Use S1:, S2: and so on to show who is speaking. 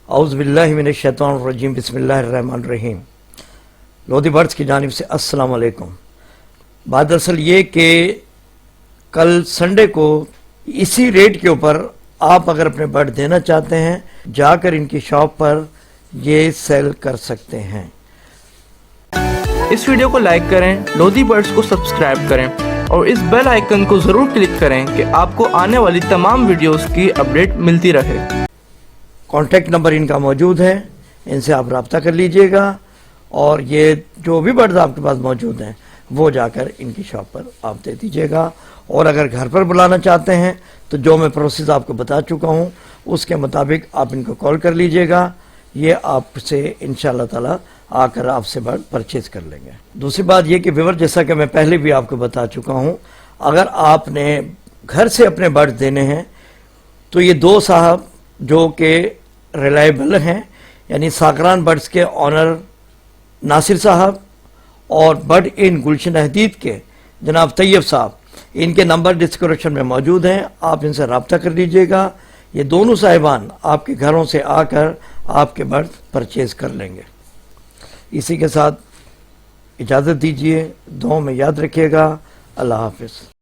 S1: اعوذ باللہ من الشیطان الرجیم بسم اللہ الرحمن الرحیم۔ لودھی برڈز کی جانب سے السلام علیکم۔ بات دراصل یہ کہ کل سنڈے کو اسی ریٹ کے اوپر آپ اگر اپنے برڈ دینا چاہتے ہیں جا کر ان کی شاپ پر یہ سیل کر سکتے ہیں۔
S2: اس ویڈیو کو لائک کریں، لودھی برڈز کو سبسکرائب کریں اور اس بیل آئیکن کو ضرور کلک کریں کہ آپ کو آنے والی تمام ویڈیوز کی اپڈیٹ ملتی رہے۔
S1: کانٹیکٹ نمبر ان کا موجود ہے، ان سے آپ رابطہ کر لیجئے گا اور یہ جو بھی برڈز آپ کے پاس موجود ہیں وہ جا کر ان کی شاپ پر آپ دے دیجئے گا۔ اور اگر گھر پر بلانا چاہتے ہیں تو جو میں پروسیس آپ کو بتا چکا ہوں اس کے مطابق آپ ان کو کال کر لیجئے گا، یہ آپ سے انشاءاللہ تعالی آ کر آپ سے برڈ پرچیز کر لیں گے۔ دوسری بات یہ کہ ویور، جیسا کہ میں پہلے بھی آپ کو بتا چکا ہوں، اگر آپ نے گھر سے اپنے برڈ دینے ہیں تو یہ دو صاحب جو کہ ریلائبل ہیں، یعنی ساکران برڈز کے آنر ناصر صاحب اور برڈ ان گلشن حدید کے جناب طیب صاحب، ان کے نمبر ڈسکرپشن میں موجود ہیں، آپ ان سے رابطہ کر لیجئے گا۔ یہ دونوں صاحبان آپ کے گھروں سے آ کر آپ کے برڈ پرچیز کر لیں گے۔ اسی کے ساتھ اجازت دیجئے، دعاؤں میں یاد رکھیے گا۔ اللہ حافظ۔